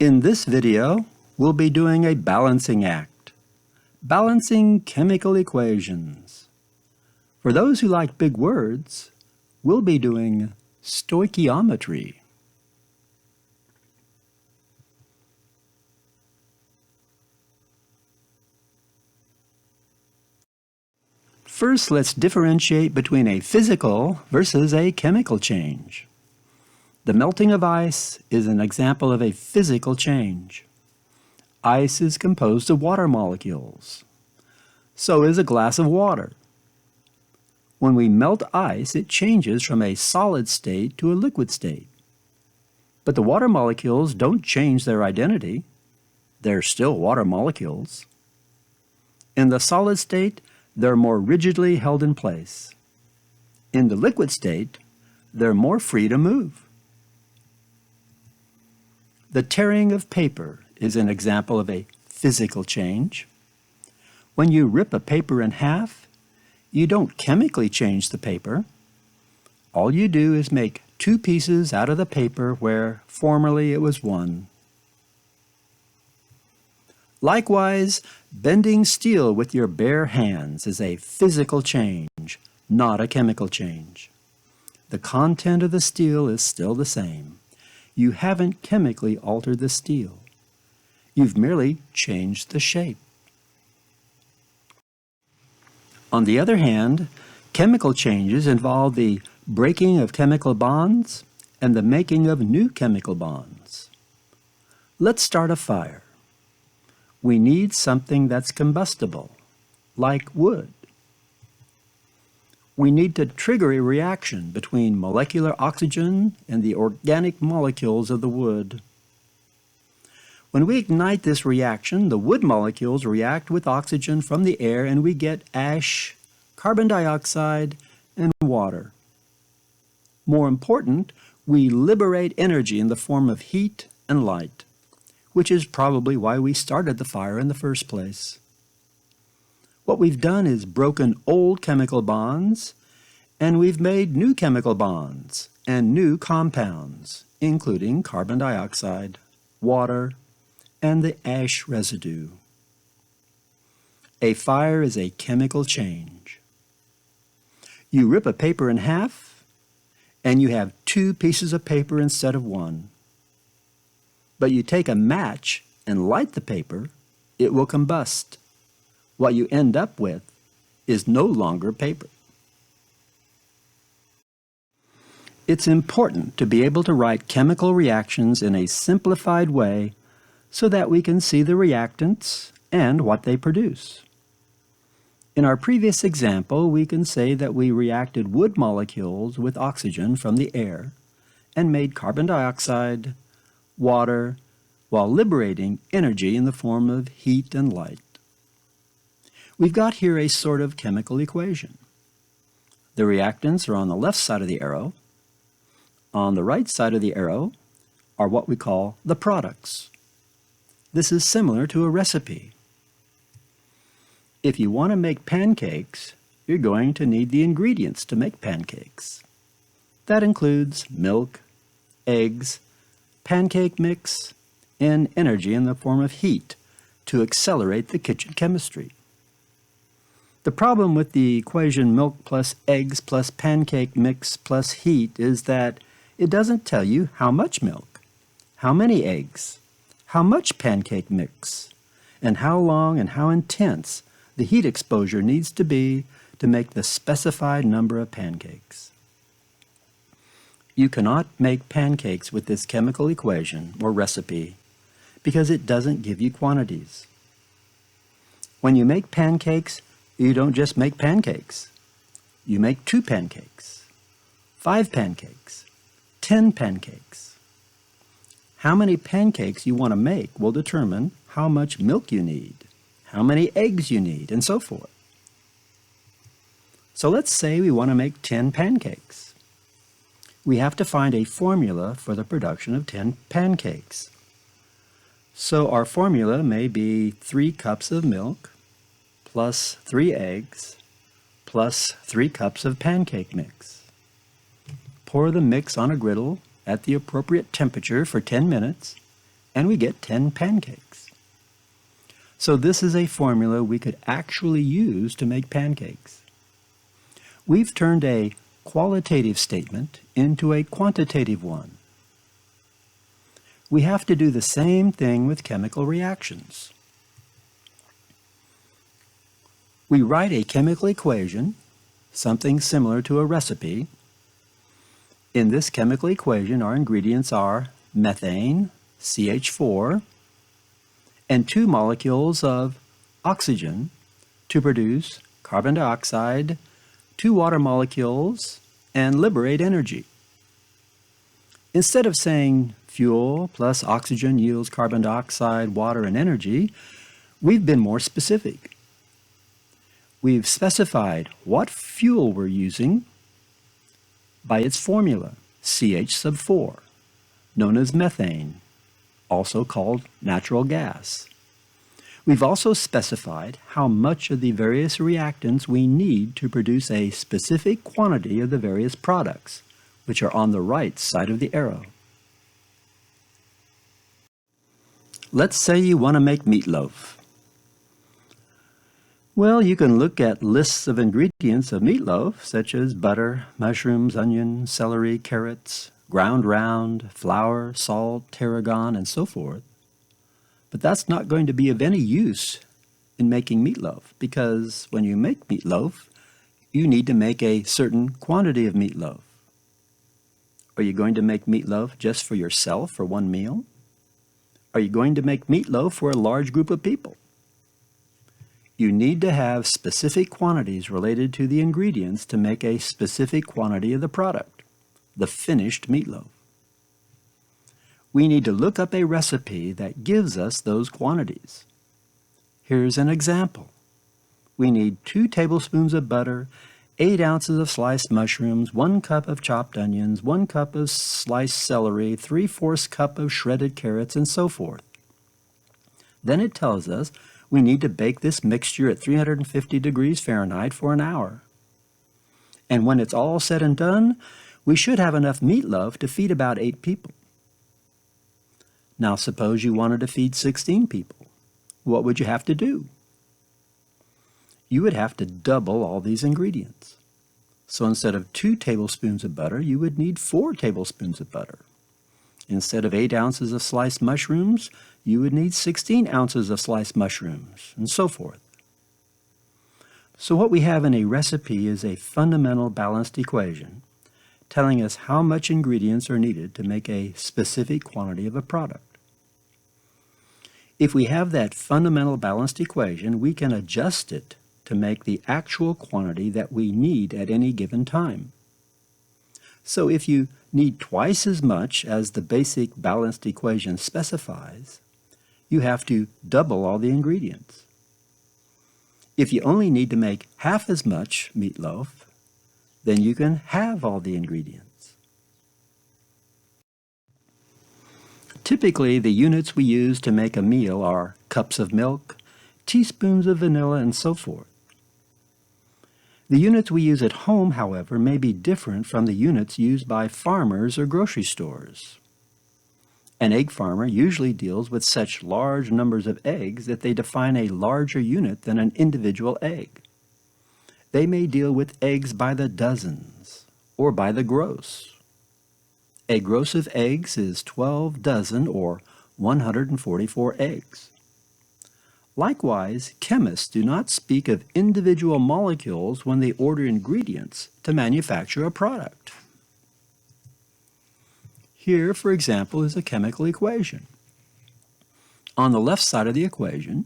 In this video, we'll be doing a balancing act, balancing chemical equations. For those who like big words, we'll be doing stoichiometry. First, let's differentiate between a physical versus a chemical change. The melting of ice is an example of a physical change. Ice is composed of water molecules. So is a glass of water. When we melt ice, it changes from a solid state to a liquid state. But the water molecules don't change their identity. They're still water molecules. In the solid state, they're more rigidly held in place. In the liquid state, they're more free to move. The tearing of paper is an example of a physical change. When you rip a paper in half, you don't chemically change the paper. All you do is make two pieces out of the paper where formerly it was one. Likewise, bending steel with your bare hands is a physical change, not a chemical change. The content of the steel is still the same. You haven't chemically altered the steel. You've merely changed the shape. On the other hand, chemical changes involve the breaking of chemical bonds and the making of new chemical bonds. Let's start a fire. We need something that's combustible, like wood. We need to trigger a reaction between molecular oxygen and the organic molecules of the wood. When we ignite this reaction, the wood molecules react with oxygen from the air and we get ash, carbon dioxide, and water. More important, we liberate energy in the form of heat and light, which is probably why we started the fire in the first place. What we've done is broken old chemical bonds, and we've made new chemical bonds and new compounds, including carbon dioxide, water, and the ash residue. A fire is a chemical change. You rip a paper in half, and you have two pieces of paper instead of one. But you take a match and light the paper, it will combust. What you end up with is no longer paper. It's important to be able to write chemical reactions in a simplified way so that we can see the reactants and what they produce. In our previous example, we can say that we reacted wood molecules with oxygen from the air and made carbon dioxide, water, while liberating energy in the form of heat and light. We've got here a sort of chemical equation. The reactants are on the left side of the arrow. On the right side of the arrow are what we call the products. This is similar to a recipe. If you want to make pancakes, you're going to need the ingredients to make pancakes. That includes milk, eggs, pancake mix, and energy in the form of heat to accelerate the kitchen chemistry. The problem with the equation milk plus eggs plus pancake mix plus heat is that it doesn't tell you how much milk, how many eggs, how much pancake mix, and how long and how intense the heat exposure needs to be to make the specified number of pancakes. You cannot make pancakes with this chemical equation or recipe because it doesn't give you quantities. When you make pancakes, you don't just make pancakes. You make 2 pancakes, 5 pancakes, 10 pancakes. How many pancakes you want to make will determine how much milk you need, how many eggs you need, and so forth. So let's say we want to make 10 pancakes. We have to find a formula for the production of 10 pancakes. So our formula may be 3 cups of milk plus 3 eggs plus 3 cups of pancake mix. Pour the mix on a griddle at the appropriate temperature for 10 minutes and we get 10 pancakes. So this is a formula we could actually use to make pancakes. We've turned a qualitative statement into a quantitative one. We have to do the same thing with chemical reactions. We write a chemical equation, something similar to a recipe. In this chemical equation, our ingredients are methane, CH4, and 2 molecules of oxygen to produce carbon dioxide, 2 water molecules, and liberate energy. Instead of saying fuel plus oxygen yields carbon dioxide, water, and energy, we've been more specific. We've specified what fuel we're using by its formula, CH sub 4, known as methane, also called natural gas. We've also specified how much of the various reactants we need to produce a specific quantity of the various products, which are on the right side of the arrow. Let's say you want to make meatloaf. Well, you can look at lists of ingredients of meatloaf, such as butter, mushrooms, onion, celery, carrots, ground round, flour, salt, tarragon, and so forth. But that's not going to be of any use in making meatloaf, because when you make meatloaf, you need to make a certain quantity of meatloaf. Are you going to make meatloaf just for yourself for one meal? Are you going to make meatloaf for a large group of people? You need to have specific quantities related to the ingredients to make a specific quantity of the product, the finished meatloaf. We need to look up a recipe that gives us those quantities. Here's an example. We need 2 tablespoons of butter, 8 ounces of sliced mushrooms, 1 cup of chopped onions, 1 cup of sliced celery, 3/4 cup of shredded carrots, and so forth. Then it tells us we need to bake this mixture at 350 degrees Fahrenheit for an hour. And when it's all said and done, we should have enough meatloaf to feed about 8 people. Now suppose you wanted to feed 16 people. What would you have to do? You would have to double all these ingredients. So instead of 2 tablespoons of butter, you would need 4 tablespoons of butter. Instead of 8 ounces of sliced mushrooms, you would need 16 ounces of sliced mushrooms, and so forth. So what we have in a recipe is a fundamental balanced equation telling us how much ingredients are needed to make a specific quantity of a product. If we have that fundamental balanced equation, we can adjust it to make the actual quantity that we need at any given time. So if you need twice as much as the basic balanced equation specifies, you have to double all the ingredients. If you only need to make half as much meatloaf, then you can halve all the ingredients. Typically, the units we use to make a meal are cups of milk, teaspoons of vanilla, and so forth. The units we use at home, however, may be different from the units used by farmers or grocery stores. An egg farmer usually deals with such large numbers of eggs that they define a larger unit than an individual egg. They may deal with eggs by the dozens or by the gross. A gross of eggs is 12 dozen or 144 eggs. Likewise, chemists do not speak of individual molecules when they order ingredients to manufacture a product. Here, for example, is a chemical equation. On the left side of the equation,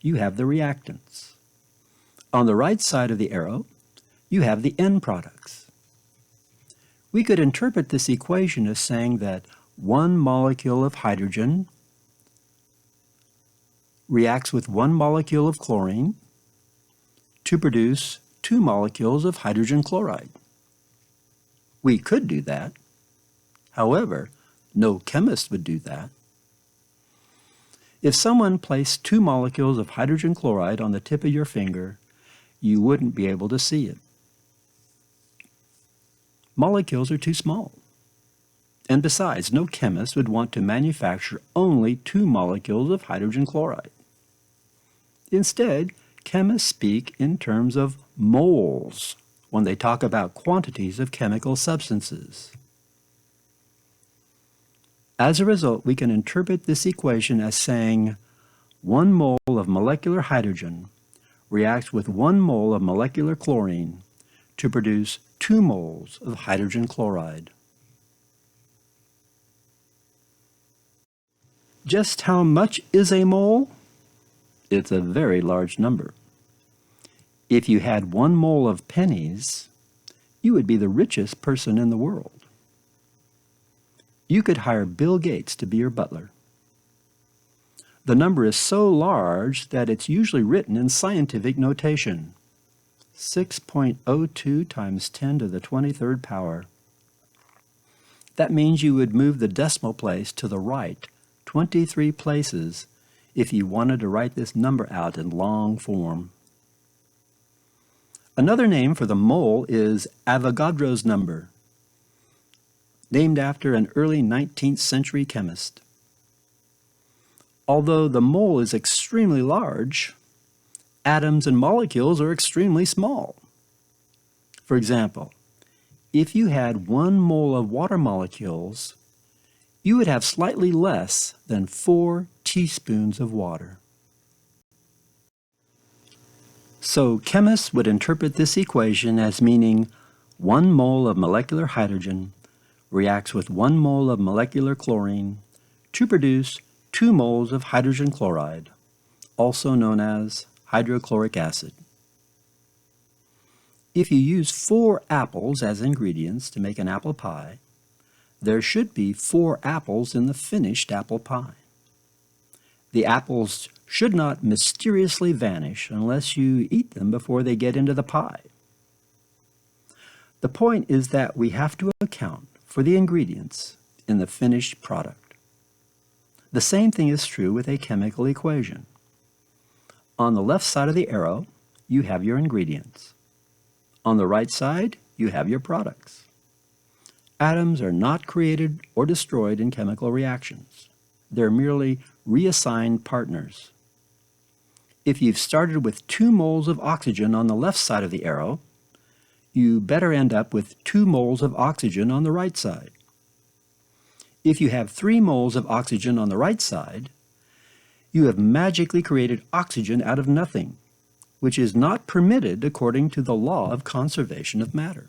you have the reactants. On the right side of the arrow, you have the end products. We could interpret this equation as saying that 1 molecule of hydrogen reacts with 1 molecule of chlorine to produce 2 molecules of hydrogen chloride. We could do that. However, no chemist would do that. If someone placed 2 molecules of hydrogen chloride on the tip of your finger, you wouldn't be able to see it. Molecules are too small. And besides, no chemist would want to manufacture only 2 molecules of hydrogen chloride. Instead, chemists speak in terms of moles when they talk about quantities of chemical substances. As a result, we can interpret this equation as saying 1 mole of molecular hydrogen reacts with 1 mole of molecular chlorine to produce 2 moles of hydrogen chloride. Just how much is a mole? It's a very large number. If you had 1 mole of pennies, you would be the richest person in the world. You could hire Bill Gates to be your butler. The number is so large that it's usually written in scientific notation. 6.02 times 10 to the 23rd power. That means you would move the decimal place to the right 23 places if you wanted to write this number out in long form. Another name for the mole is Avogadro's number, named after an early 19th century chemist. Although the mole is extremely large, atoms and molecules are extremely small. For example, if you had 1 mole of water molecules, you would have slightly less than 4 teaspoons of water. So chemists would interpret this equation as meaning 1 mole of molecular hydrogen reacts with 1 mole of molecular chlorine to produce 2 moles of hydrogen chloride, also known as hydrochloric acid. If you use 4 apples as ingredients to make an apple pie, there should be 4 apples in the finished apple pie. The apples should not mysteriously vanish unless you eat them before they get into the pie. The point is that we have to account for the ingredients in the finished product. The same thing is true with a chemical equation. On the left side of the arrow, you have your ingredients. On the right side, you have your products. Atoms are not created or destroyed in chemical reactions. They're merely reassigned partners. If you've started with 2 moles of oxygen on the left side of the arrow, you better end up with 2 moles of oxygen on the right side. If you have 3 moles of oxygen on the right side, you have magically created oxygen out of nothing, which is not permitted according to the law of conservation of matter.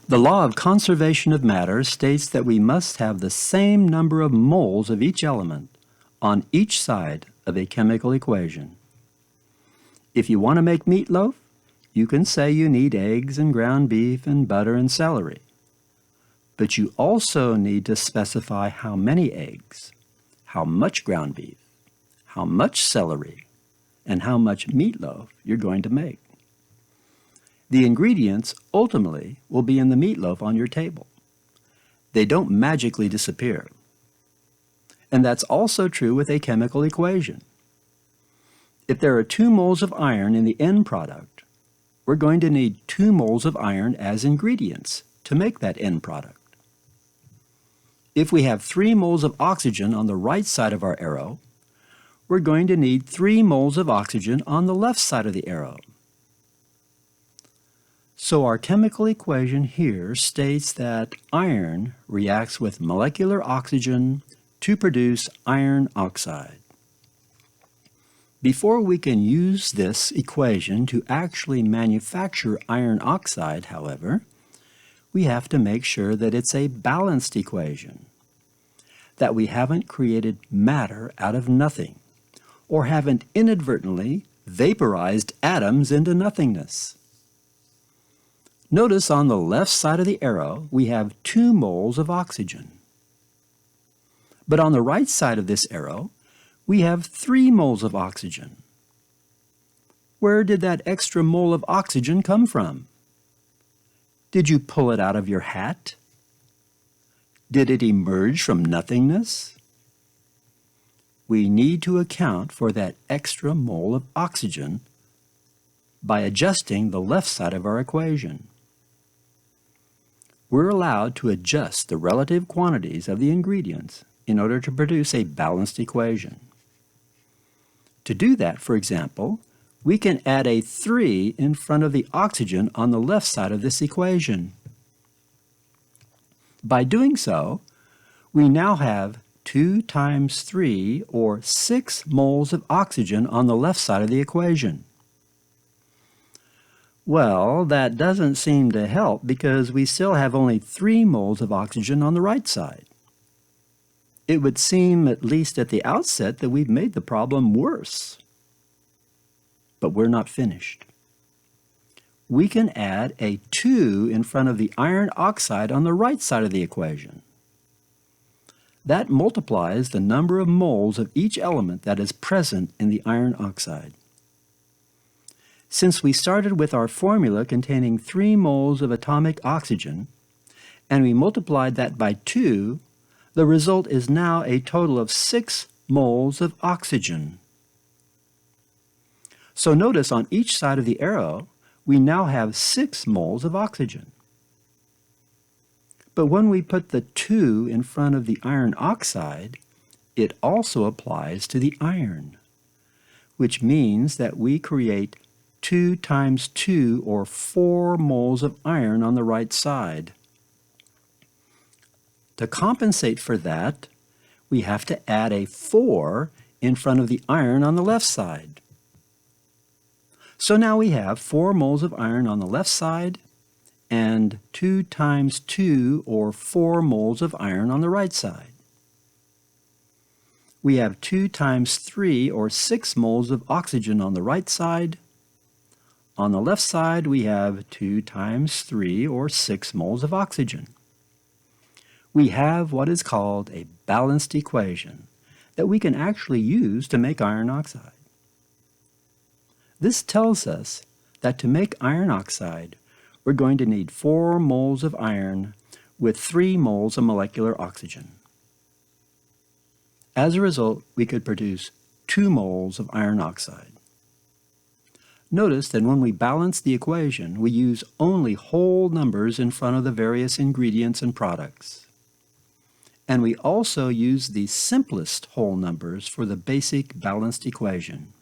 The law of conservation of matter states that we must have the same number of moles of each element on each side of a chemical equation. If you want to make meatloaf, you can say you need eggs and ground beef and butter and celery. But you also need to specify how many eggs, how much ground beef, how much celery, and how much meatloaf you're going to make. The ingredients ultimately will be in the meatloaf on your table. They don't magically disappear. And that's also true with a chemical equation. If there are 2 moles of iron in the end product, we're going to need 2 moles of iron as ingredients to make that end product. If we have 3 moles of oxygen on the right side of our arrow, we're going to need 3 moles of oxygen on the left side of the arrow. So our chemical equation here states that iron reacts with molecular oxygen to produce iron oxide. Before we can use this equation to actually manufacture iron oxide, however, we have to make sure that it's a balanced equation, that we haven't created matter out of nothing, or haven't inadvertently vaporized atoms into nothingness. Notice on the left side of the arrow, we have 2 moles of oxygen. But on the right side of this arrow, we have 3 moles of oxygen. Where did that extra mole of oxygen come from? Did you pull it out of your hat? Did it emerge from nothingness? We need to account for that extra mole of oxygen by adjusting the left side of our equation. we're allowed to adjust the relative quantities of the ingredients in order to produce a balanced equation. To do that, for example, we can add a 3 in front of the oxygen on the left side of this equation. By doing so, we now have 2 times 3, or 6 moles of oxygen on the left side of the equation. Well, that doesn't seem to help because we still have only 3 moles of oxygen on the right side. It would seem, at least at the outset, that we've made the problem worse. But we're not finished. We can add a 2 in front of the iron oxide on the right side of the equation. That multiplies the number of moles of each element that is present in the iron oxide. Since we started with our formula containing 3 moles of atomic oxygen, and we multiplied that by 2, the result is now a total of 6 moles of oxygen. So notice on each side of the arrow, we now have 6 moles of oxygen. But when we put the 2 in front of the iron oxide, it also applies to the iron, which means that we create 2 times 2, or 4 moles of iron on the right side. To compensate for that, we have to add a 4 in front of the iron on the left side. So now we have 4 moles of iron on the left side and 2 times 2, or 4 moles of iron on the right side. We have 2 times 3, or 6 moles of oxygen on the right side. On the left side, we have 2 times 3, or 6 moles of oxygen. We have what is called a balanced equation that we can actually use to make iron oxide. This tells us that to make iron oxide, we're going to need 4 moles of iron with 3 moles of molecular oxygen. As a result, we could produce 2 moles of iron oxide. Notice that when we balance the equation, we use only whole numbers in front of the various ingredients and products. And we also use the simplest whole numbers for the basic balanced equation.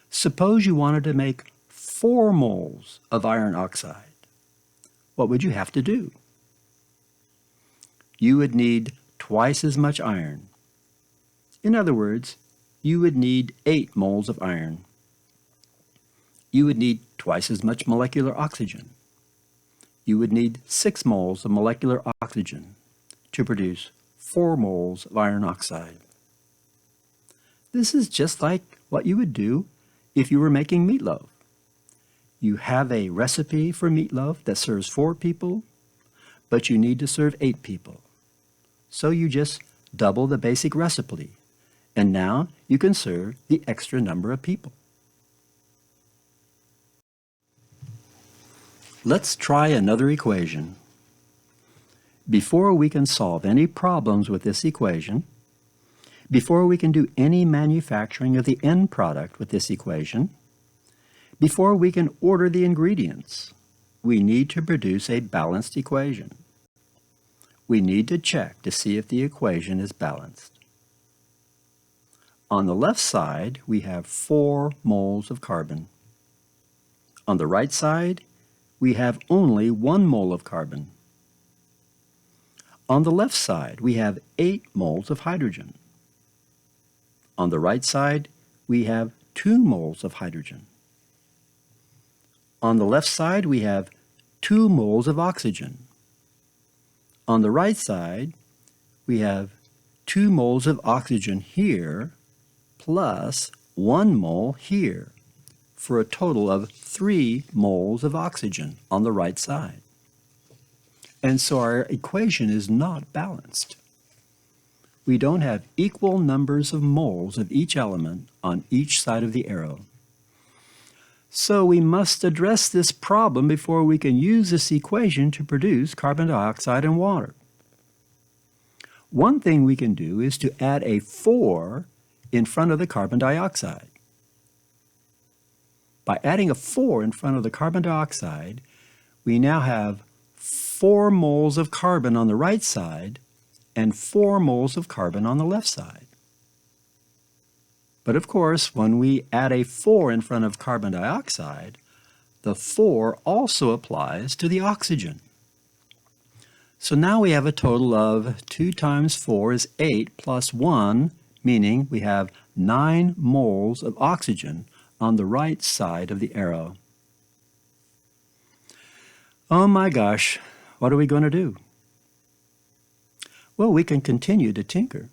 Suppose you wanted to make 4 moles of iron oxide. What would you have to do? You would need twice as much iron. In other words, you would need 8 moles of iron. You would need twice as much molecular oxygen. You would need 6 moles of molecular oxygen to produce 4 moles of iron oxide. This is just like what you would do if you were making meatloaf. You have a recipe for meatloaf that serves 4 people, but you need to serve 8 people. So you just double the basic recipe, and now you can serve the extra number of people. Let's try another equation. Before we can solve any problems with this equation, before we can do any manufacturing of the end product with this equation, before we can order the ingredients, we need to produce a balanced equation. We need to check to see if the equation is balanced. On the left side, we have 4 moles of carbon. On the right side, we have only 1 mole of carbon. On the left side, we have 8 moles of hydrogen. On the right side, we have 2 moles of hydrogen. On the left side, we have 2 moles of oxygen. On the right side, we have 2 moles of oxygen here, plus 1 mole here, for a total of 3 moles of oxygen on the right side. And so our equation is not balanced. We don't have equal numbers of moles of each element on each side of the arrow. So we must address this problem before we can use this equation to produce carbon dioxide and water. One thing we can do is to add a 4 in front of the carbon dioxide. By adding a 4 in front of the carbon dioxide, we now have 4 moles of carbon on the right side and 4 moles of carbon on the left side. But of course, when we add a 4 in front of carbon dioxide, the 4 also applies to the oxygen. So now we have a total of 2 times 4 is 8 plus 1, meaning we have 9 moles of oxygen on the right side of the arrow. Oh my gosh, what are we going to do? Well, we can continue to tinker.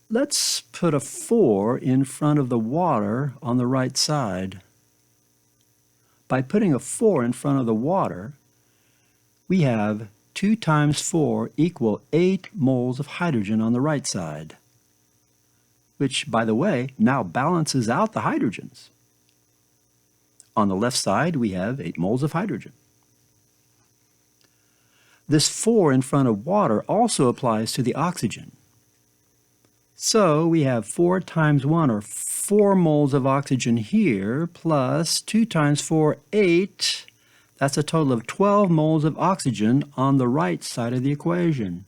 Let's put a 4 in front of the water on the right side. By putting a 4 in front of the water, we have 2 times 4 equal 8 moles of hydrogen on the right side, which, by the way, now balances out the hydrogens. On the left side, we have 8 moles of hydrogen. This 4 in front of water also applies to the oxygen. So we have 4 times 1, or 4 moles of oxygen here, plus 2 times 4, 8. That's a total of 12 moles of oxygen on the right side of the equation.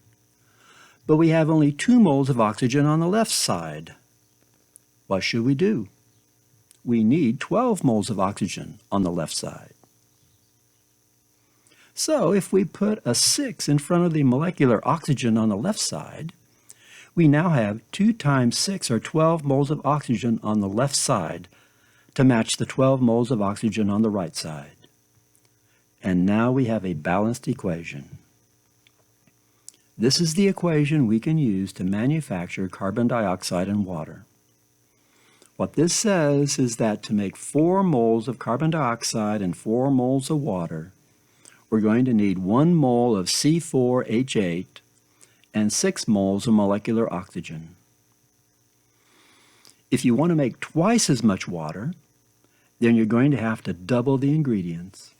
But we have only 2 moles of oxygen on the left side. What should we do? We need 12 moles of oxygen on the left side. So if we put a 6 in front of the molecular oxygen on the left side, we now have 2 times 6, or 12 moles of oxygen on the left side to match the 12 moles of oxygen on the right side. And now we have a balanced equation. This is the equation we can use to manufacture carbon dioxide and water. What this says is that to make 4 moles of carbon dioxide and 4 moles of water, we're going to need 1 mole of C4H8 and 6 moles of molecular oxygen. If you want to make twice as much water, then you're going to have to double the ingredients.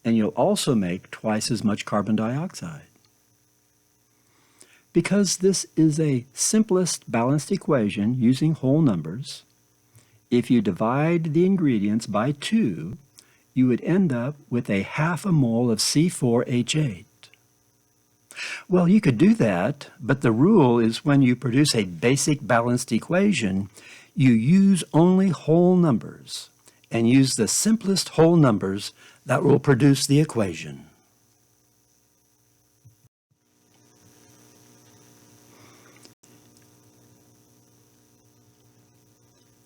And you'll also make twice as much carbon dioxide. Because this is a simplest balanced equation using whole numbers, if you divide the ingredients by 2, you would end up with a half a mole of C4H8. Well, you could do that, but the rule is when you produce a basic balanced equation, you use only whole numbers and use the simplest whole numbers that will produce the equation.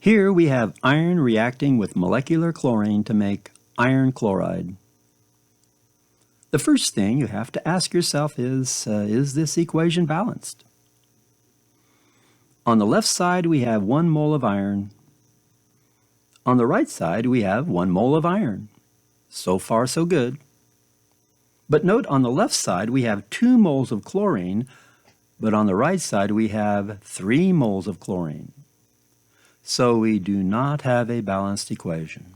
Here we have iron reacting with molecular chlorine to make iron chloride. The first thing you have to ask yourself is this equation balanced? On the left side, we have 1 mole of iron. On the right side, we have 1 mole of iron. So far, so good. But note on the left side, we have 2 moles of chlorine, but on the right side, we have 3 moles of chlorine. So we do not have a balanced equation.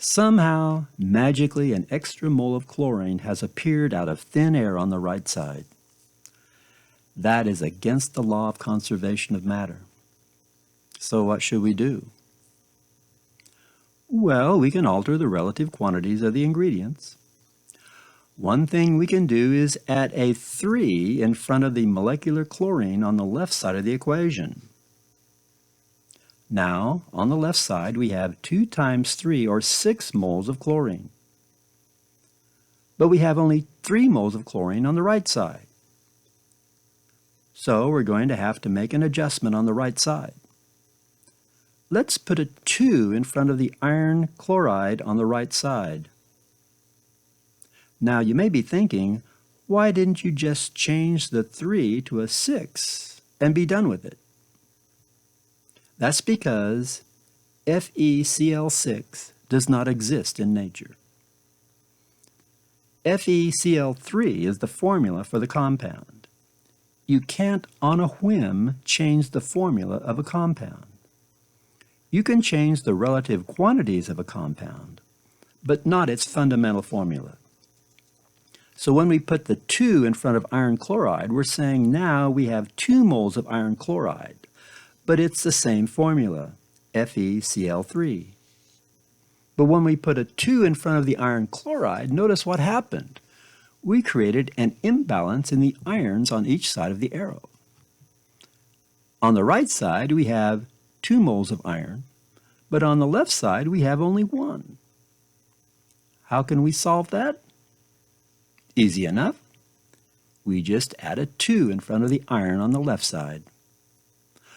Somehow, magically, an extra mole of chlorine has appeared out of thin air on the right side. That is against the law of conservation of matter. So what should we do? Well, we can alter the relative quantities of the ingredients. One thing we can do is add a 3 in front of the molecular chlorine on the left side of the equation. Now, on the left side, we have 2 times 3, or 6 moles of chlorine. But we have only 3 moles of chlorine on the right side. So we're going to have to make an adjustment on the right side. Let's put a 2 in front of the iron chloride on the right side. Now, you may be thinking, why didn't you just change the 3 to a 6 and be done with it? That's because FeCl6 does not exist in nature. FeCl3 is the formula for the compound. You can't, on a whim, change the formula of a compound. You can change the relative quantities of a compound, but not its fundamental formula. So when we put the 2 in front of iron chloride, we're saying now we have 2 moles of iron chloride, but it's the same formula, FeCl3. But when we put a 2 in front of the iron chloride, notice what happened. We created an imbalance in the ions on each side of the arrow. On the right side, we have 2 moles of iron, but on the left side, we have only 1. How can we solve that? Easy enough. We just add a 2 in front of the iron on the left side.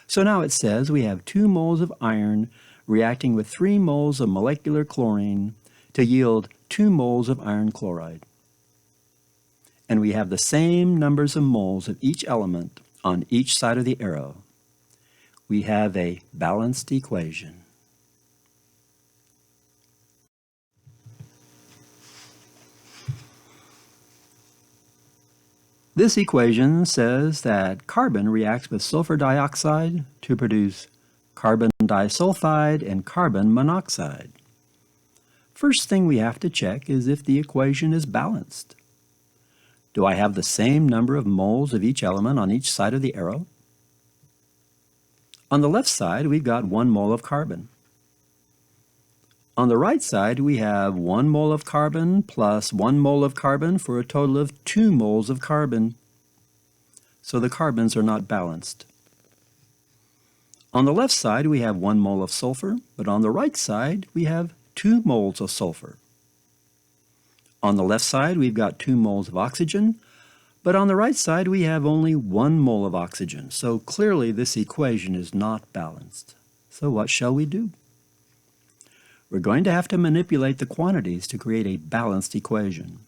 So now it says we have 2 moles of iron reacting with 3 moles of molecular chlorine to yield 2 moles of iron chloride. And we have the same numbers of moles of each element on each side of the arrow. We have a balanced equation. This equation says that carbon reacts with sulfur dioxide to produce carbon disulfide and carbon monoxide. First thing we have to check is if the equation is balanced. Do I have the same number of moles of each element on each side of the arrow? On the left side, we've got 1 mole of carbon. On the right side, we have 1 mole of carbon plus 1 mole of carbon for a total of 2 moles of carbon. So the carbons are not balanced. On the left side, we have 1 mole of sulfur, but on the right side, we have 2 moles of sulfur. On the left side, we've got 2 moles of oxygen, but on the right side, we have only 1 mole of oxygen. So clearly, this equation is not balanced. So what shall we do? We're going to have to manipulate the quantities to create a balanced equation.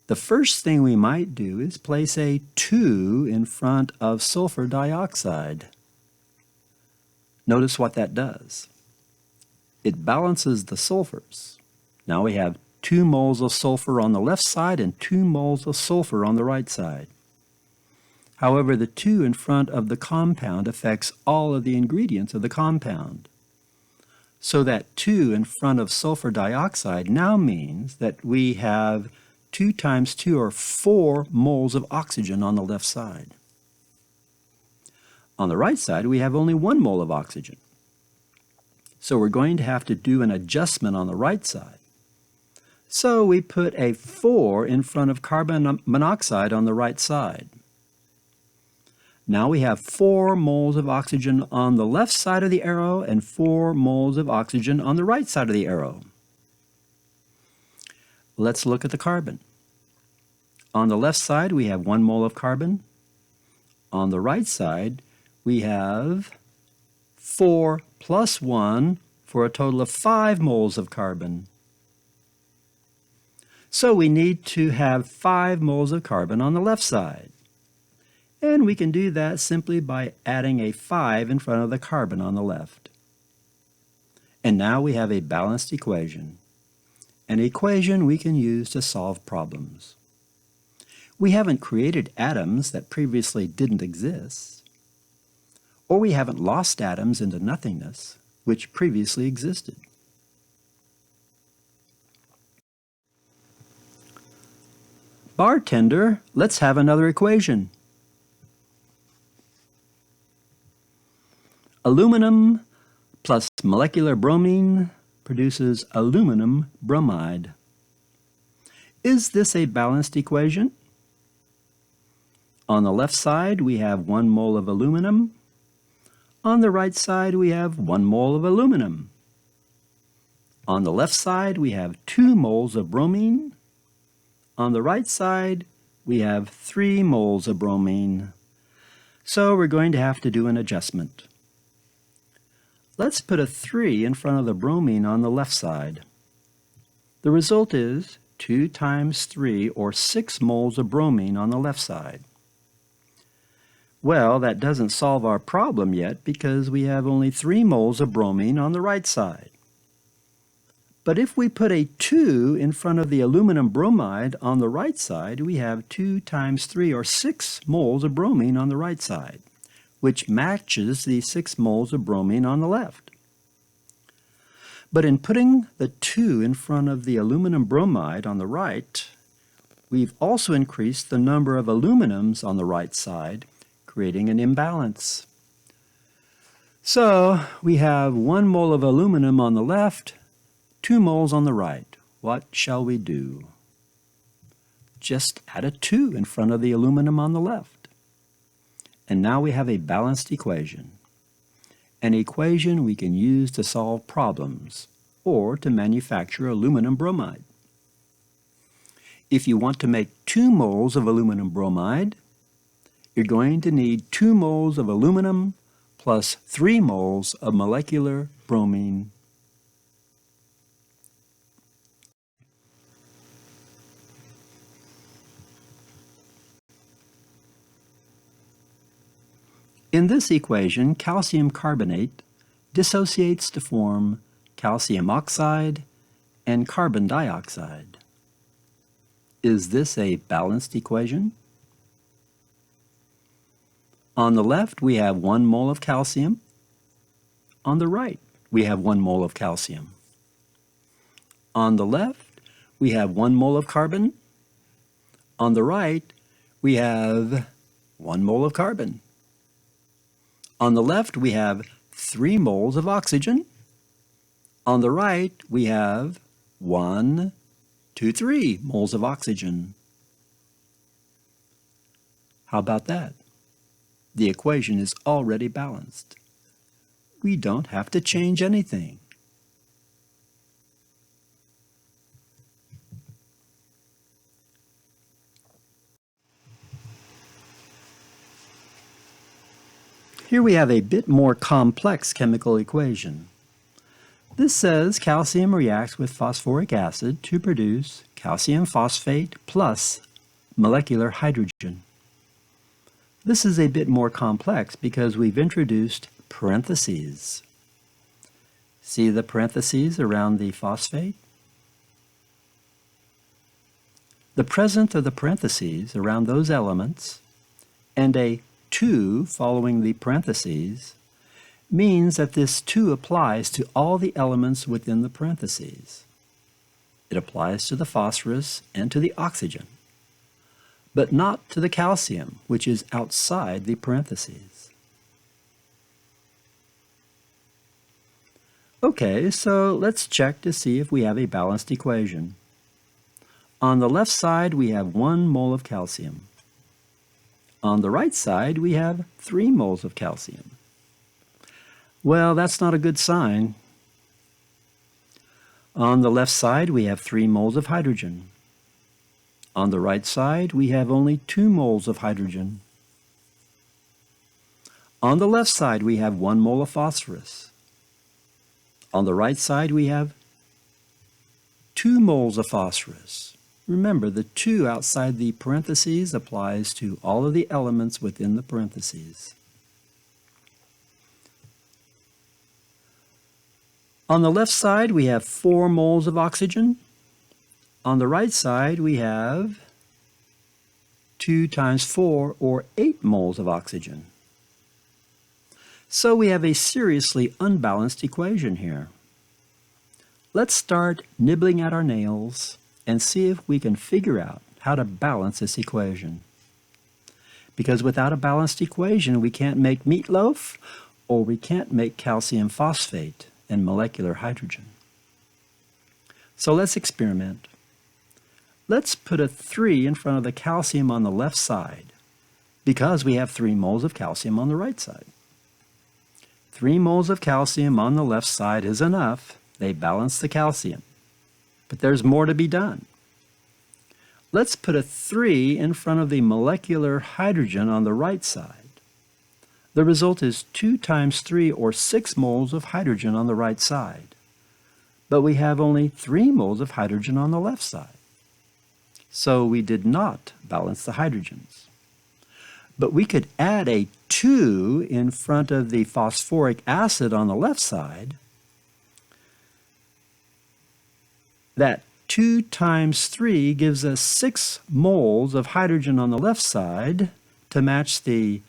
The first thing we might do is place a 2 in front of sulfur dioxide. Notice what that does. It balances the sulfurs. Now we have 2 moles of sulfur on the left side and 2 moles of sulfur on the right side. However, the 2 in front of the compound affects all of the ingredients of the compound. So that 2 in front of sulfur dioxide now means that we have 2 times 2 or 4 moles of oxygen on the left side. On the right side, we have only 1 mole of oxygen. So we're going to have to do an adjustment on the right side. So we put a 4 in front of carbon monoxide on the right side. Now we have 4 moles of oxygen on the left side of the arrow and 4 moles of oxygen on the right side of the arrow. Let's look at the carbon. On the left side, we have 1 mole of carbon. On the right side, we have 4 plus 1 for a total of 5 moles of carbon. So we need to have 5 moles of carbon on the left side. And we can do that simply by adding a 5 in front of the carbon on the left. And now we have a balanced equation, an equation we can use to solve problems. We haven't created atoms that previously didn't exist, or we haven't lost atoms into nothingness, which previously existed. Bartender, let's have another equation. Aluminum plus molecular bromine produces aluminum bromide. Is this a balanced equation? On the left side, we have 1 mole of aluminum. On the right side, we have 1 mole of aluminum. On the left side, we have 2 moles of bromine. On the right side, we have 3 moles of bromine. So we're going to have to do an adjustment. Let's put a 3 in front of the bromine on the left side. The result is 2 times 3, or 6 moles of bromine on the left side. Well, that doesn't solve our problem yet because we have only 3 moles of bromine on the right side. But if we put a 2 in front of the aluminum bromide on the right side, we have 2 times 3, or 6 moles of bromine on the right side, which matches the 6 moles of bromine on the left. But in putting the 2 in front of the aluminum bromide on the right, we've also increased the number of aluminums on the right side, creating an imbalance. So we have 1 mole of aluminum on the left 2 moles on the right. What shall we do? Just add a 2 in front of the aluminum on the left. And now we have a balanced equation. An equation we can use to solve problems or to manufacture aluminum bromide. If you want to make 2 moles of aluminum bromide, you're going to need 2 moles of aluminum plus 3 moles of molecular bromine. In this equation, calcium carbonate dissociates to form calcium oxide and carbon dioxide. Is this a balanced equation? On the left, we have 1 mole of calcium. On the right, we have 1 mole of calcium. On the left, we have 1 mole of carbon. On the right, we have 1 mole of carbon. On the left, we have 3 moles of oxygen. On the right, we have 1, 2, 3 moles of oxygen. How about that? The equation is already balanced. We don't have to change anything. Here we have a bit more complex chemical equation. This says calcium reacts with phosphoric acid to produce calcium phosphate plus molecular hydrogen. This is a bit more complex because we've introduced parentheses. See the parentheses around the phosphate? The presence of the parentheses around those elements and a 2 following the parentheses means that this 2 applies to all the elements within the parentheses. It applies to the phosphorus and to the oxygen, but not to the calcium, which is outside the parentheses. Okay, so let's check to see if we have a balanced equation. On the left side, we have 1 mole of calcium. On the right side, we have 3 moles of calcium. Well, that's not a good sign. On the left side, we have 3 moles of hydrogen. On the right side, we have only 2 moles of hydrogen. On the left side, we have 1 mole of phosphorus. On the right side, we have 2 moles of phosphorus. Remember, the 2 outside the parentheses applies to all of the elements within the parentheses. On the left side, we have 4 moles of oxygen. On the right side, we have 2 times 4, or 8 moles of oxygen. So we have a seriously unbalanced equation here. Let's start nibbling at our nails and see if we can figure out how to balance this equation. Because without a balanced equation, we can't make meatloaf, or we can't make calcium phosphate and molecular hydrogen. So let's experiment. Let's put a 3 in front of the calcium on the left side, because we have 3 moles of calcium on the right side. 3 moles of calcium on the left side is enough. They balance the calcium. But there's more to be done. Let's put a 3 in front of the molecular hydrogen on the right side. The result is 2 times 3, or 6 moles of hydrogen on the right side. But we have only 3 moles of hydrogen on the left side. So we did not balance the hydrogens. But we could add a 2 in front of the phosphoric acid on the left side. That 2 times 3 gives us 6 moles of hydrogen on the left side to match the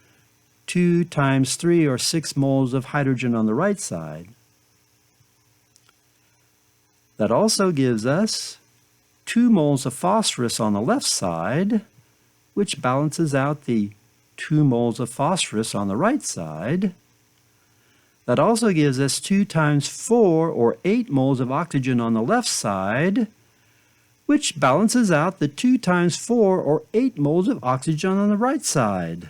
2 times 3, or 6 moles of hydrogen on the right side. That also gives us 2 moles of phosphorus on the left side, which balances out the 2 moles of phosphorus on the right side. That also gives us 2 times 4, or 8 moles of oxygen on the left side, which balances out the 2 times 4, or 8 moles of oxygen on the right side.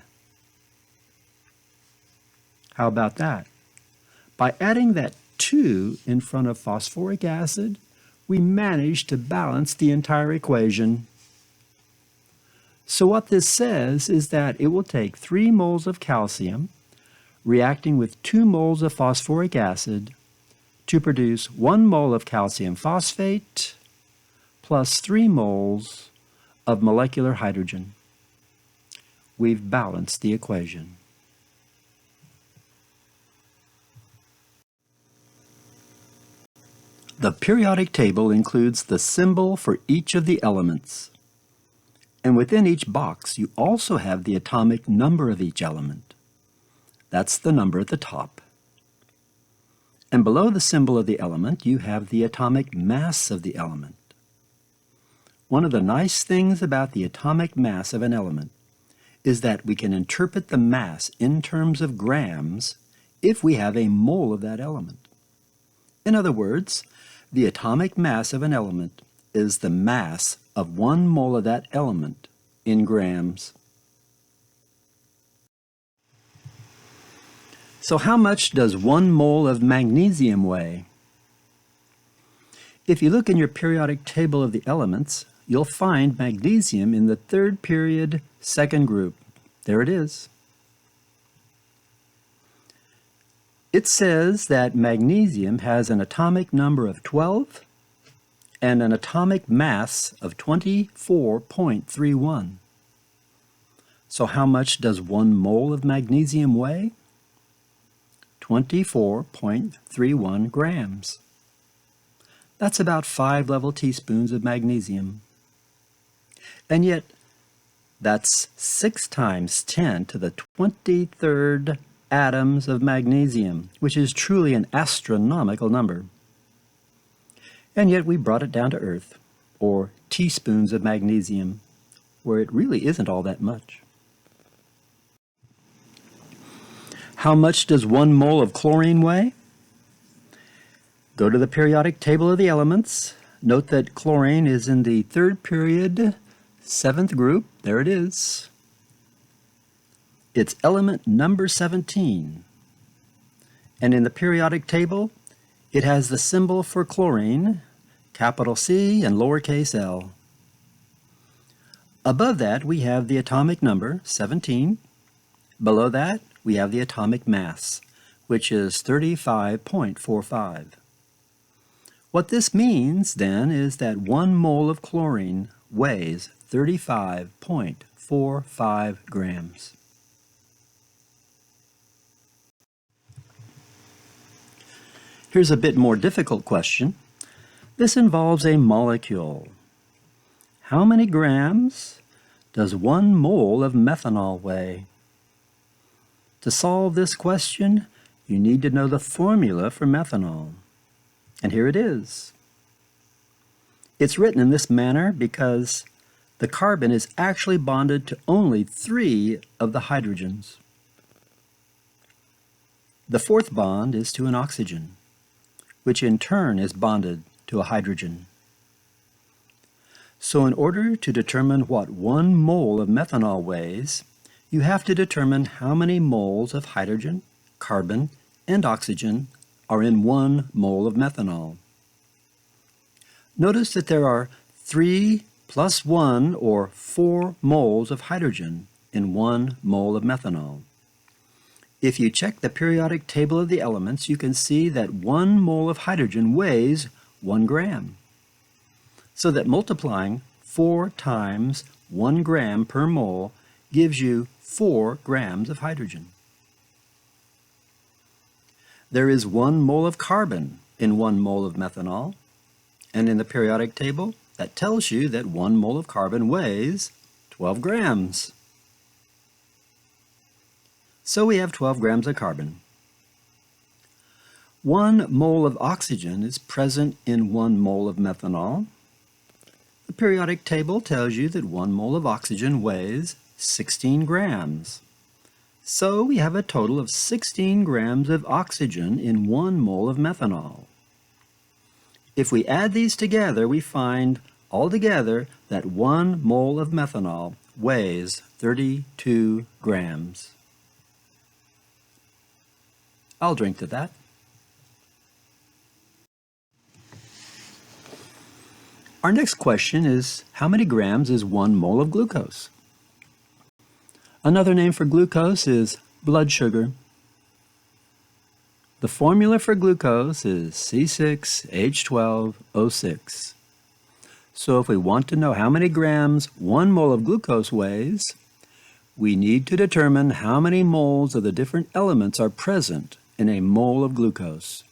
How about that? By adding that 2 in front of phosphoric acid, we managed to balance the entire equation. So what this says is that it will take 3 moles of calcium reacting with 2 moles of phosphoric acid to produce 1 mole of calcium phosphate plus 3 moles of molecular hydrogen. We've balanced the equation. The periodic table includes the symbol for each of the elements. And within each box, you also have the atomic number of each element. That's the number at the top. And below the symbol of the element, you have the atomic mass of the element. One of the nice things about the atomic mass of an element is that we can interpret the mass in terms of grams if we have a mole of that element. In other words, the atomic mass of an element is the mass of 1 mole of that element in grams. So how much does 1 mole of magnesium weigh? If you look in your periodic table of the elements, you'll find magnesium in the 3rd period, 2nd group. There it is. It says that magnesium has an atomic number of 12 and an atomic mass of 24.31. So how much does 1 mole of magnesium weigh? 24.31 grams. That's about 5 level teaspoons of magnesium. And yet, that's 6 times 10 to the 23rd atoms of magnesium, which is truly an astronomical number. And yet we brought it down to earth, or teaspoons of magnesium, where it really isn't all that much. How much does 1 mole of chlorine weigh? Go to the periodic table of the elements. Note that chlorine is in the 3rd period, 7th group. There it is. It's element number 17. And in the periodic table, it has the symbol for chlorine, capital C and lowercase l. Above that, we have the atomic number, 17. Below that, we have the atomic mass, which is 35.45. What this means, then, is that 1 mole of chlorine weighs 35.45 grams. Here's a bit more difficult question. This involves a molecule. How many grams does 1 mole of methanol weigh? To solve this question, you need to know the formula for methanol. And here it is. It's written in this manner because the carbon is actually bonded to only 3 of the hydrogens. The 4th bond is to an oxygen, which in turn is bonded to a hydrogen. So in order to determine what 1 mole of methanol weighs, you have to determine how many moles of hydrogen, carbon, and oxygen are in 1 mole of methanol. Notice that there are 3 plus 1, or 4 moles of hydrogen in 1 mole of methanol. If you check the periodic table of the elements, you can see that 1 mole of hydrogen weighs 1 gram. So that multiplying 4 times 1 gram per mole gives you 4 grams of hydrogen. There is 1 mole of carbon in 1 mole of methanol, and in the periodic table, that tells you that 1 mole of carbon weighs 12 grams. So we have 12 grams of carbon. 1 mole of oxygen is present in 1 mole of methanol. The periodic table tells you that 1 mole of oxygen weighs 16 grams. So we have a total of 16 grams of oxygen in 1 mole of methanol. If we add these together, we find altogether that 1 mole of methanol weighs 32 grams. I'll drink to that. Our next question is, how many grams is 1 mole of glucose? Another name for glucose is blood sugar. The formula for glucose is C6H12O6. So if we want to know how many grams 1 mole of glucose weighs, we need to determine how many moles of the different elements are present in a mole of glucose.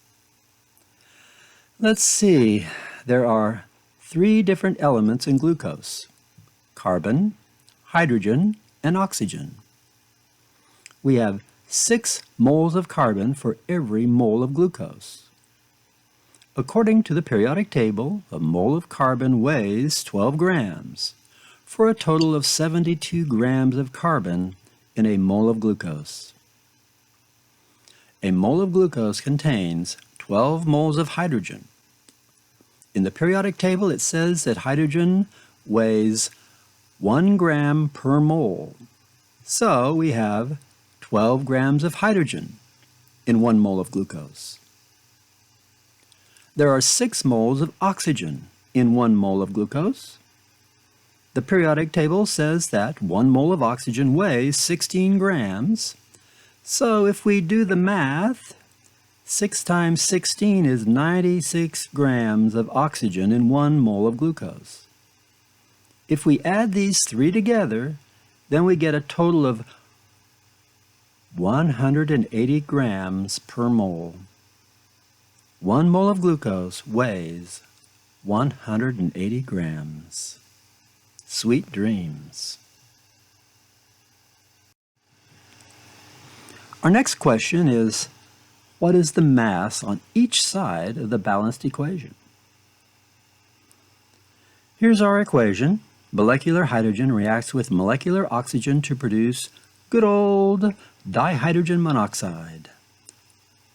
Let's see, there are 3 different elements in glucose: carbon, hydrogen, and oxygen. We have 6 moles of carbon for every mole of glucose. According to the periodic table, a mole of carbon weighs 12 grams, for a total of 72 grams of carbon in a mole of glucose. A mole of glucose contains 12 moles of hydrogen. In the periodic table, it says that hydrogen weighs 1 gram per mole. So we have 12 grams of hydrogen in 1 mole of glucose. There are 6 moles of oxygen in 1 mole of glucose. The periodic table says that 1 mole of oxygen weighs 16 grams. So if we do the math, 6 times 16 is 96 grams of oxygen in 1 mole of glucose. If we add these 3 together, then we get a total of 180 grams per mole. 1 mole of glucose weighs 180 grams. Sweet dreams. Our next question is, what is the mass on each side of the balanced equation? Here's our equation. Molecular hydrogen reacts with molecular oxygen to produce good old dihydrogen monoxide,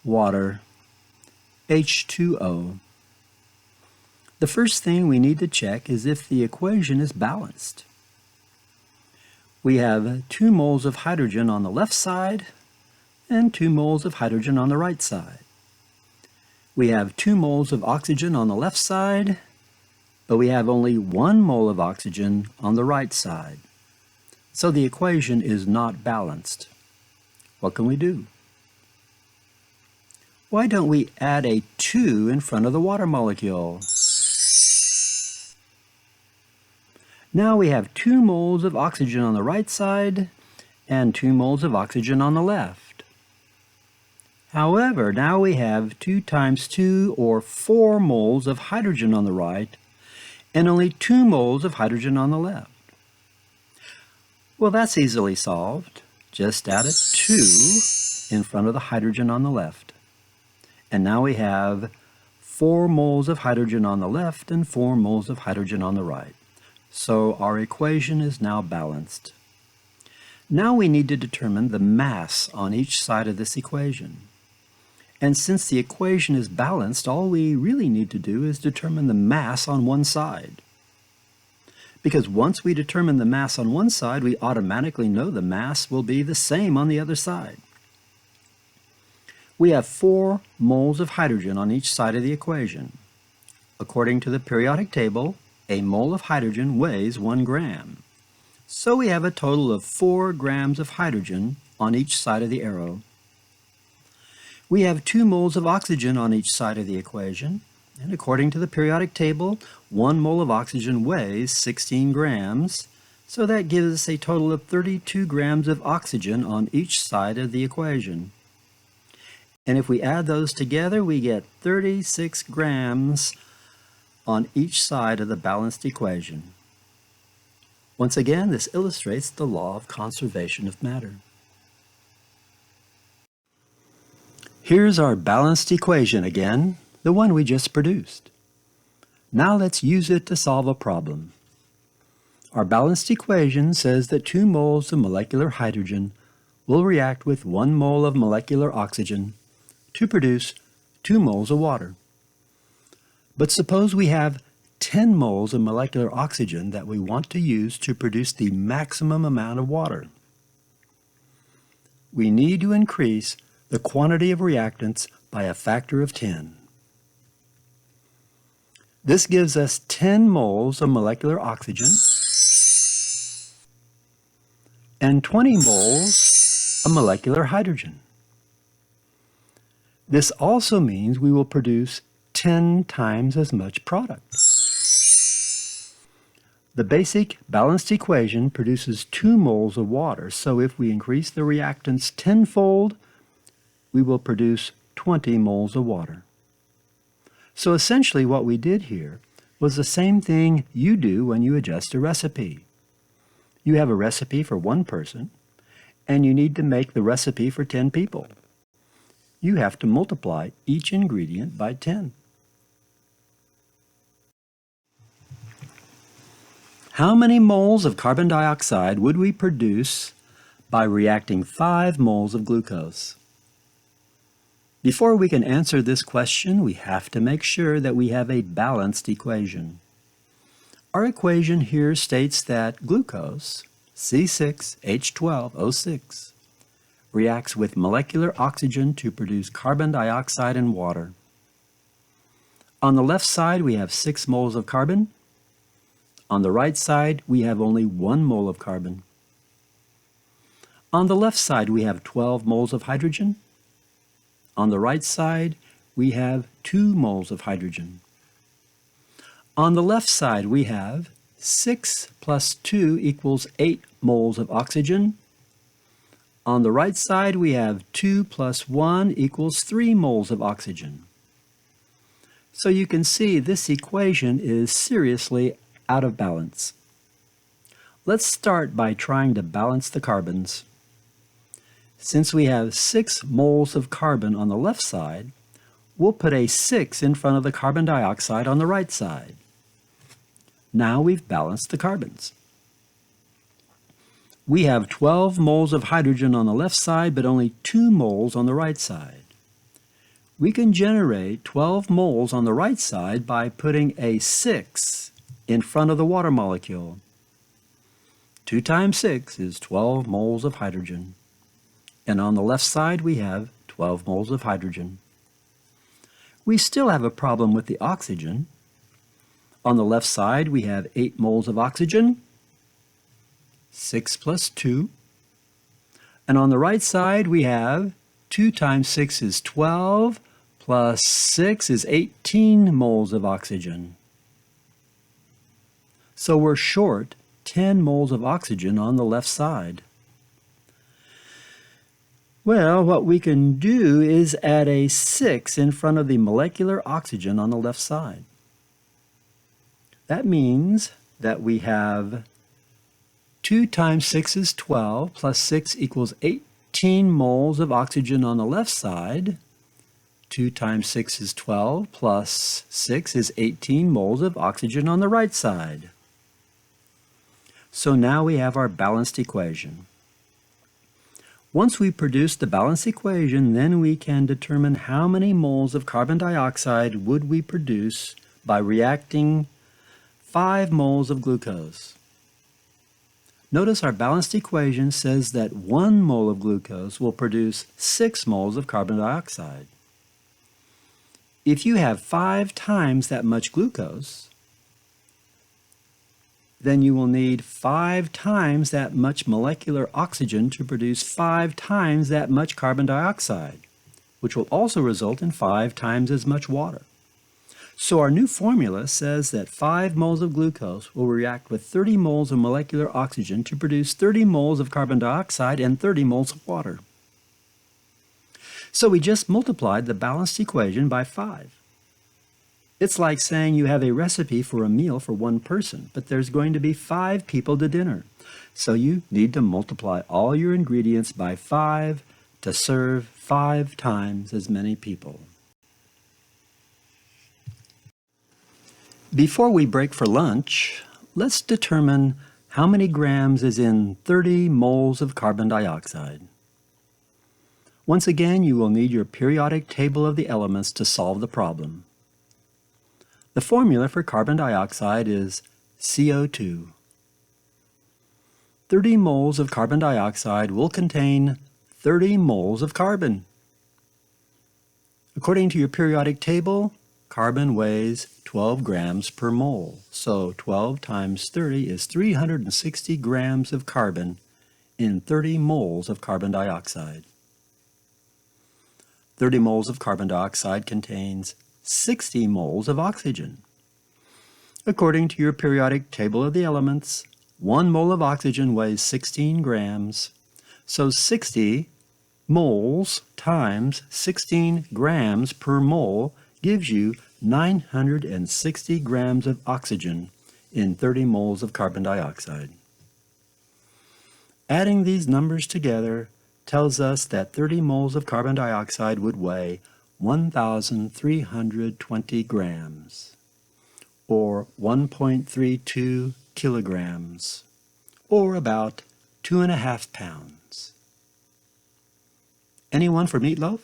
water, H2O. The first thing we need to check is if the equation is balanced. We have 2 moles of hydrogen on the left side and 2 moles of hydrogen on the right side. We have 2 moles of oxygen on the left side, but we have only 1 mole of oxygen on the right side. So the equation is not balanced. What can we do? Why don't we add a 2 in front of the water molecule? Now we have 2 moles of oxygen on the right side and 2 moles of oxygen on the left. However, now we have 2 times 2 or 4 moles of hydrogen on the right and only 2 moles of hydrogen on the left. Well, that's easily solved. Just add a 2 in front of the hydrogen on the left. And now we have 4 moles of hydrogen on the left and 4 moles of hydrogen on the right. So our equation is now balanced. Now we need to determine the mass on each side of this equation. And since the equation is balanced, all we really need to do is determine the mass on one side. Because once we determine the mass on one side, we automatically know the mass will be the same on the other side. We have 4 moles of hydrogen on each side of the equation. According to the periodic table, a mole of hydrogen weighs 1 gram. So we have a total of 4 grams of hydrogen on each side of the arrow. We have 2 moles of oxygen on each side of the equation. And according to the periodic table, 1 mole of oxygen weighs 16 grams. So that gives us a total of 32 grams of oxygen on each side of the equation. And if we add those together, we get 36 grams on each side of the balanced equation. Once again, this illustrates the law of conservation of matter. Here's our balanced equation again, the one we just produced. Now let's use it to solve a problem. Our balanced equation says that 2 moles of molecular hydrogen will react with 1 mole of molecular oxygen to produce 2 moles of water. But suppose we have 10 moles of molecular oxygen that we want to use to produce the maximum amount of water. We need to increase the quantity of reactants by a factor of 10. This gives us 10 moles of molecular oxygen and 20 moles of molecular hydrogen. This also means we will produce 10 times as much product. The basic balanced equation produces 2 moles of water, so if we increase the reactants tenfold, we will produce 20 moles of water. So essentially what we did here was the same thing you do when you adjust a recipe. You have a recipe for 1 person, and you need to make the recipe for 10 people. You have to multiply each ingredient by 10. How many moles of carbon dioxide would we produce by reacting 5 moles of glucose? Before we can answer this question, we have to make sure that we have a balanced equation. Our equation here states that glucose, C6H12O6, reacts with molecular oxygen to produce carbon dioxide and water. On the left side, we have 6 moles of carbon. On the right side, we have only 1 mole of carbon. On the left side, we have 12 moles of hydrogen. On the right side, we have 2 moles of hydrogen. On the left side, we have 6 plus 2 equals 8 moles of oxygen. On the right side, we have 2 plus 1 equals 3 moles of oxygen. So you can see this equation is seriously out of balance. Let's start by trying to balance the carbons. Since we have 6 moles of carbon on the left side, we'll put a 6 in front of the carbon dioxide on the right side. Now we've balanced the carbons. We have 12 moles of hydrogen on the left side, but only 2 moles on the right side. We can generate 12 moles on the right side by putting a 6 in front of the water molecule. 2 times 6 is 12 moles of hydrogen. And on the left side, we have 12 moles of hydrogen. We still have a problem with the oxygen. On the left side, we have 8 moles of oxygen, 6 plus 2. And on the right side, we have 2 times 6 is 12, plus 6 is 18 moles of oxygen. So we're short 10 moles of oxygen on the left side. Well, what we can do is add a 6 in front of the molecular oxygen on the left side. That means that we have 2 times 6 is 12, plus 6 equals 18 moles of oxygen on the left side. 2 times 6 is 12, plus 6 is 18 moles of oxygen on the right side. So now we have our balanced equation. Once we produce the balanced equation, then we can determine how many moles of carbon dioxide would we produce by reacting 5 moles of glucose. Notice our balanced equation says that 1 mole of glucose will produce 6 moles of carbon dioxide. If you have 5 times that much glucose, then you will need 5 times that much molecular oxygen to produce 5 times that much carbon dioxide, which will also result in 5 times as much water. So our new formula says that 5 moles of glucose will react with 30 moles of molecular oxygen to produce 30 moles of carbon dioxide and 30 moles of water. So we just multiplied the balanced equation by 5. It's like saying you have a recipe for a meal for 1 person, but there's going to be 5 people to dinner. So you need to multiply all your ingredients by 5 to serve 5 times as many people. Before we break for lunch, let's determine how many grams is in 30 moles of carbon dioxide. Once again, you will need your periodic table of the elements to solve the problem. The formula for carbon dioxide is CO2. 30 moles of carbon dioxide will contain 30 moles of carbon. According to your periodic table, carbon weighs 12 grams per mole. So 12 times 30 is 360 grams of carbon in 30 moles of carbon dioxide. 30 moles of carbon dioxide contains 60 moles of oxygen. According to your periodic table of the elements, 1 mole of oxygen weighs 16 grams. So 60 moles times 16 grams per mole gives you 960 grams of oxygen in 30 moles of carbon dioxide. Adding these numbers together tells us that 30 moles of carbon dioxide would weigh 1,320 grams, or 1.32 kilograms, or about 2.5 pounds. Anyone for meatloaf?